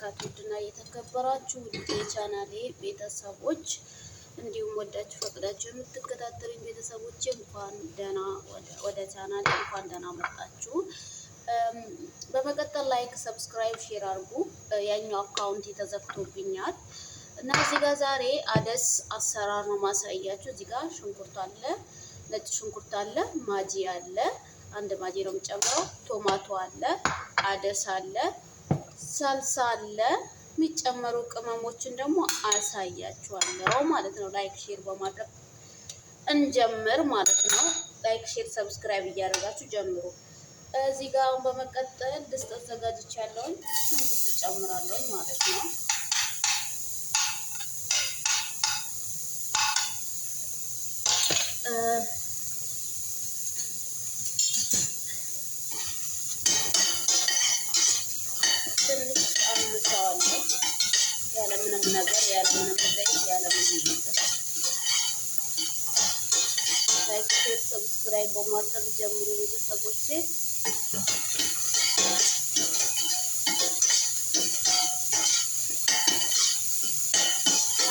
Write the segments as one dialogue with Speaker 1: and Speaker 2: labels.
Speaker 1: ወበረካቱ ድና የተከበራችሁ የቻናሌ ቤተሰቦች እንዲሁም ወዳችሁ ፈቅዳችሁ የምትከታተሉኝ ቤተሰቦች እንኳን ደህና ወደ ቻናሌ እንኳን ደህና መጣችሁ። በመቀጠል ላይክ፣ ሰብስክራይብ፣ ሼር አድርጉ። ያኛው አካውንት ተዘግቶብኛል እና እዚህ ጋር ዛሬ አደስ አሰራር ነው ማሳያችሁ። እዚህ ጋር ሽንኩርት አለ፣ ነጭ ሽንኩርት አለ፣ ማጂ አለ። አንድ ማጂ ነው የምጨምረው። ቶማቶ አለ፣ አደስ አለ፣ ሳልሳ አለ። የሚጨመሩ ቅመሞችን ደግሞ አሳያችኋለሁ ማለት ነው። ላይክ ሼር በማድረግ እንጀምር ማለት ነው። ላይክ ሼር ሰብስክራይብ እያደረጋችሁ ጀምሩ። እዚህ ጋር አሁን በመቀጠል ድስት አዘጋጅቻለሁ። ሽንኩርት እጨምራለሁ ማለት ነው። ትንሽ አምሰዋለሁ ያለምንም ነገር ያለምንም ዘይት ያለምንም ነገር። ላይክ ሼር ሰብስክራይብ በማድረግ ጀምሩ ቤተሰቦቼ።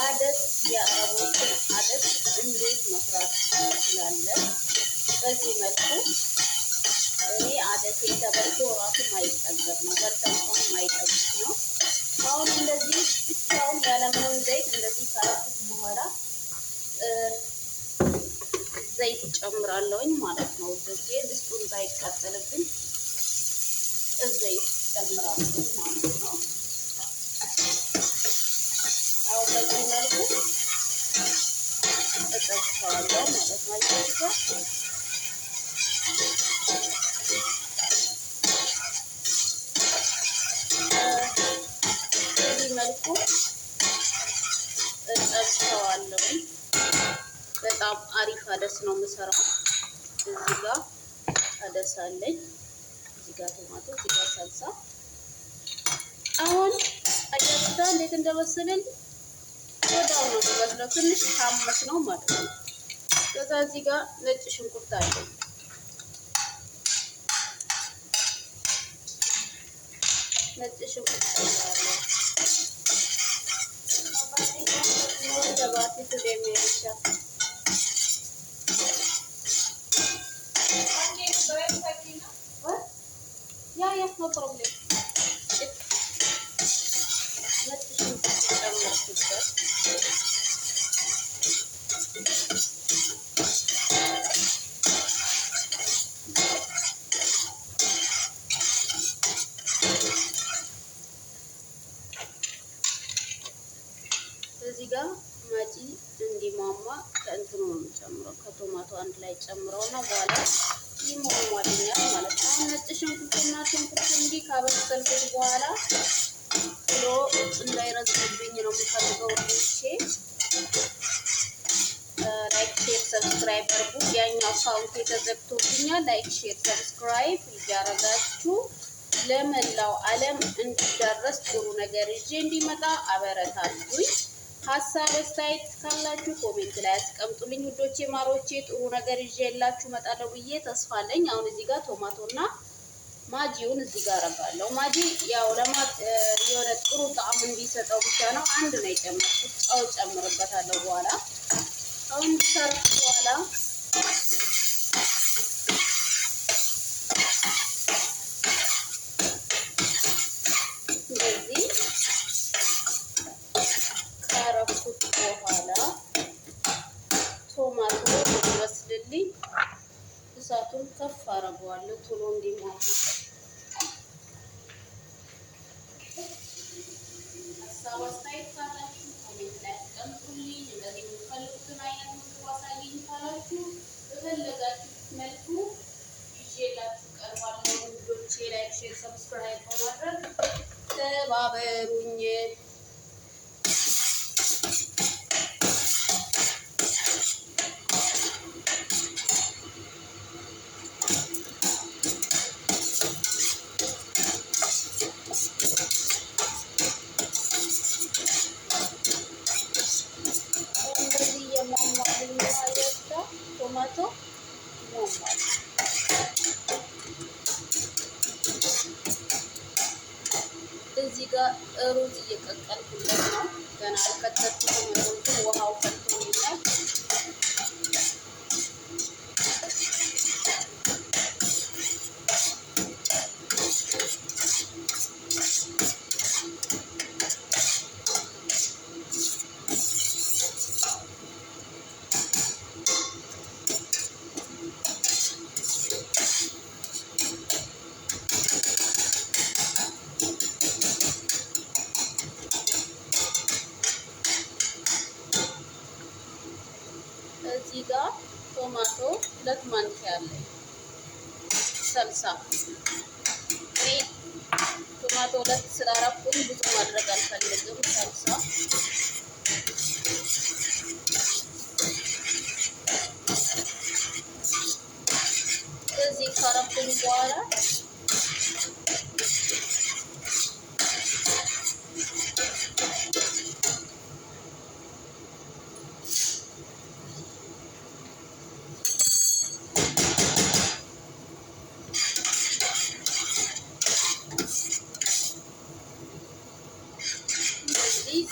Speaker 1: አደስ የአረቦችን አደስ እንዴት መስራት እንችላለን? በዚህ መልኩ እኔ አደስ የተበልቶ ራሱ ማይጠገብ ነው፣ በርተን እንኳን ማይጠገብ ነው። አሁን እንደዚህ ብቻውን ያለምንም ዘይት እንደዚህ ካረኩት በኋላ ዘይት ጨምራለሁኝ ማለት ነው። ወደዚህ ድስቱ እንዳይቃጠልብኝ ዘይት ጨምራለሁ ማለት ነው። አሁን በዚህ መልኩ እጠብሰዋለሁ ማለት ነው። በዚህ መልኩ እጠብሰዋለሁ። በጣም አሪፍ አደስ ነው የምሰራው። እዚህ ጋር አደስ አለኝ፣ እዚህ ጋር ቶማቶ፣ እዚህ ጋር ሳልሳ። አሁን አደስታ እንዴት እንደበሰለኝ ወዳው ነው የሚበስለው። ትንሽ ታመስ ነው ማለት ነው። ከዛ እዚህ ጋር ነጭ ሽንኩርት አለኝ። ነጭ ሽንኩርት አለኝ ደባቲ ተደሚያቻ ያ no problem። ነጭ ሽንኩርት ጨመርኩበት። እዚህ ጋር ማጂ እንዲማማ ከእንትኑ ነው የምጨምረው፣ ከቶማቶ አንድ ላይ ጨምረውና በኋላ ይሟሟልኛል ማለት ነው። አሁን ነጭ ሽንኩርትና ሽንኩርት እንዲህ ካበሰልኩት በኋላ ቶሎ እንዳይረዝምብኝ ነው የምፈልገው። ላይክ ሼር ሰብስክራይብ አድርጉ። ያኛው አካውንት ተዘግቶብኛል። ላይክ ሼር ሰብስክራይብ እያደረጋችሁ ለመላው ዓለም እንዲዳረስ ጥሩ ነገር ይዤ እንዲመጣ አበረታቱኝ። ሀሳብ አስተያየት ካላችሁ ኮሜንት ላይ አስቀምጡልኝ ውዶቼ ማሮቼ። ጥሩ ነገር ይዤላችሁ እመጣለሁ ብዬ ተስፋ አለኝ። አሁን እዚህ ጋር ቶማቶና ማጂውን እዚህ ጋር አረጋለሁ። ማጂ ያው የሆነ ጥሩ ጣዕም እንዲሰጠው ብቻ ነው። አንድ ነው የጨመርኩት። ጨው ጨምርበታለሁ በኋላ። አሁን ከሰርኩ በኋላ እንደዚህ ካረኩት በኋላ ቶማቶ እንዲበስልልኝ እሳቱን ከፍ አደርገዋለሁ ቶሎ እንዲሟሟ። ሀሳብ አስተያየት ካላችሁ ኮሜንት ላይ አስቀምጡልኝ። እንደዚህ የምትፈልጉትን አይነት ምግብ አሳየኝ ካላችሁ በፈለጋችሁት መልኩ ይዤላችሁ ቀርባለሁ ውዶቼ። ላይክ ሼር ሰብስክራይብ በማድረግ ተባበሩኝ። ቶማቶ እዚህ ጋር ሩዝ እየቀቀልኩለት ነው። ገና አልከተትኩትም። ሩዙን ውሃው ፈልቶልኛል። እዚህ ጋር ቶማቶ 2 ማንኪያ አለኝ። ሰልሳ እኔ ቶማቶ 2 ስላደረኩኝ ብዙ ማድረግ አልፈልግም። ሰልሳ እዚህ ካረኩኝ በኋላ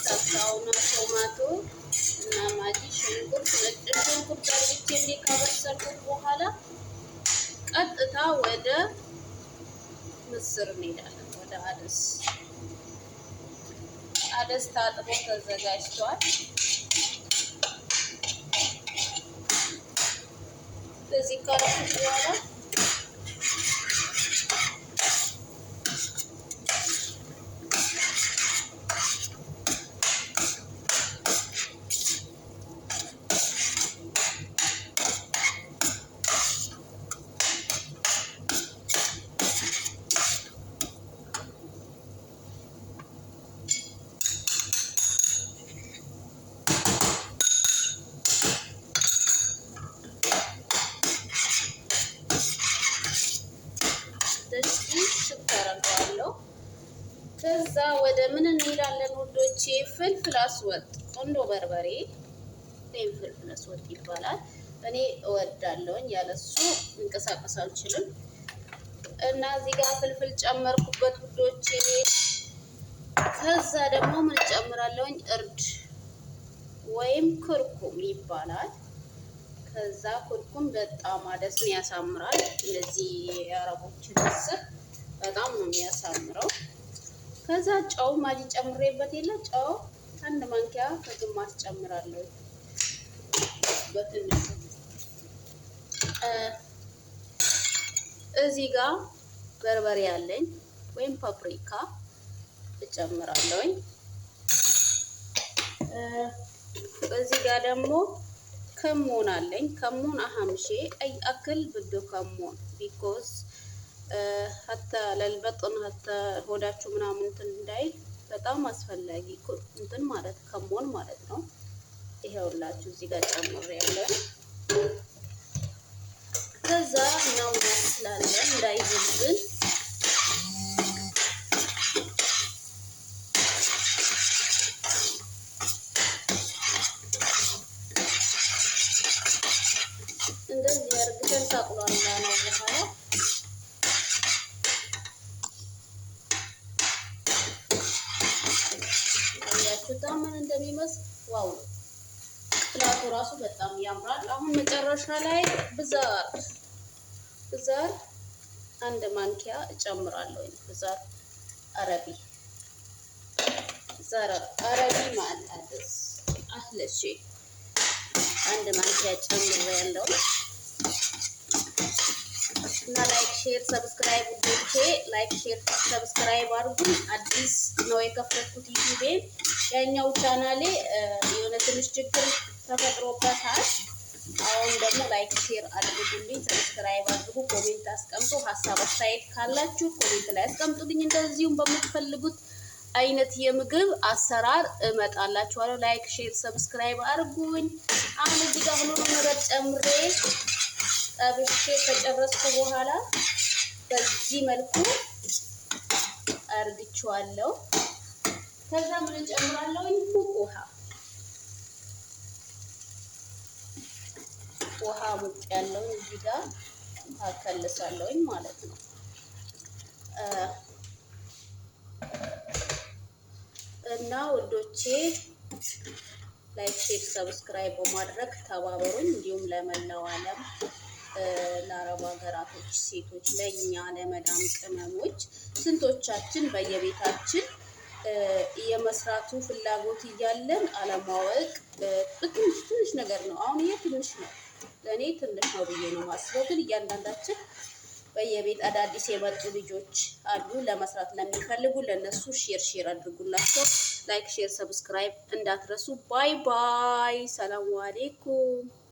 Speaker 1: ሰልሳውና ቶማቶ እና ማጂ ሽንኩርት፣ ነጭ ሽንኩርት አድርጌ እንዲህ ካበሰልኩት በኋላ ቀጥታ ወደ ምስር እንሄዳለን። ወደ አደስ ታጥቦ ተዘጋጅቷል። እዚህ ካረኩት በኋላ ከዛ ወደ ምን እንሄዳለን ውዶቼ? ፍልፍል አስወጥ፣ ቆንጆ በርበሬ ወይም ፍልፍል አስወጥ ይባላል። እኔ እወዳለሁኝ፣ ያለሱ እንቀሳቀስ አልችልም። እና እዚህ ጋር ፍልፍል ጨመርኩበት ውዶቼ። ከዛ ደግሞ ምን ጨምራለሁኝ? እርድ ወይም ክርኩም ይባላል። ከዛ ክርኩም በጣም አደስን ያሳምራል። እንደዚህ የአረቦችን ምስር በጣም ነው የሚያሳምረው። ከዛ ጨው ማጂ ጨምሬበት የለ ጨው 1 ማንኪያ ከግማሽ ጨምራለሁ በትንሹ። እዚህ ጋር በርበሬ አለኝ ወይም ፓፕሪካ እጨምራለሁኝ። እዚህ ጋር ደግሞ ከሞን አለኝ። ከሞን አhamሼ አይ አክል ብዶ ከሞን ቢኮዝ ሀታ ለልበጥን ሀታ ሆዳችሁ ምናምን እንትን እንዳይል በጣም አስፈላጊ እንትን ማለት ከሞን ማለት ነው። ይሄውላችሁ እዚህ ጋር ጨምሬያለሁ። ከዛ ነው መስላለን እንዳይዝብን እንደዚህ አርግተን ታቁላላ ነው በኋላ ምን እንደሚመስል ዋው! ቅላቱ ራሱ በጣም ያምራል። አሁን መጨረሻ ላይ ብዛር 1 ማንኪያ እጨምራለሁ። ብዛር አረቢ ማለት አህለሽ 1 ማንኪያ ጨምሬያለሁ። እና ላይክ ሼር ሰብስክራይብ ውዶቼ፣ ላይክ ሼር ሰብስክራይብ አድርጉ። አዲስ ነው የከፈትኩት ዩቲዩቤን። ያኛው ቻናሌ የሆነ ትንሽ ችግር ተፈጥሮበታል። አሁን ደግሞ ላይክ ሼር አድርጉልኝ፣ ሰብስክራይብ አድርጉ፣ ኮሜንት አስቀምጡ። ሀሳብ አስተያየት ካላችሁ ኮሜንት ላይ አስቀምጡልኝ። እንደዚሁም በምትፈልጉት አይነት የምግብ አሰራር እመጣላችኋለሁ። ላይክ ሼር ሰብስክራይብ አድርጉኝ። አሁን እዚህ ጋር ሁሉንም ነገር ጨምሬ ጠብሼ ከጨረስኩ በኋላ በዚህ መልኩ አርግቼዋለሁ። ከዛ ምን እጨምራለሁ? ውሃ ሙቅ ያለው እዚህ ጋር አከልሳለሁኝ ማለት ነው። እና ውዶቼ ላይክ፣ ሼር፣ ሰብስክራይብ በማድረግ ተባበሩን። እንዲሁም ለመላው ዓለም ለአረብ ሀገራቶች ሴቶች፣ ለእኛ ለመዳም ቅመሞች ስንቶቻችን በየቤታችን የመስራቱ ፍላጎት እያለን አለማወቅ ትንሽ ነገር ነው። አሁን ይሄ ትንሽ ነው፣ ለእኔ ትንሽ ነው ብዬ ነው ማስበው። ግን እያንዳንዳችን በየቤት አዳዲስ የመጡ ልጆች አሉ፣ ለመስራት ለሚፈልጉ ለነሱ ሼር አድርጉላቸው። ላይክ፣ ሼር፣ ሰብስክራይብ እንዳትረሱ። ባይ ባይ። ሰላም አሌይኩም።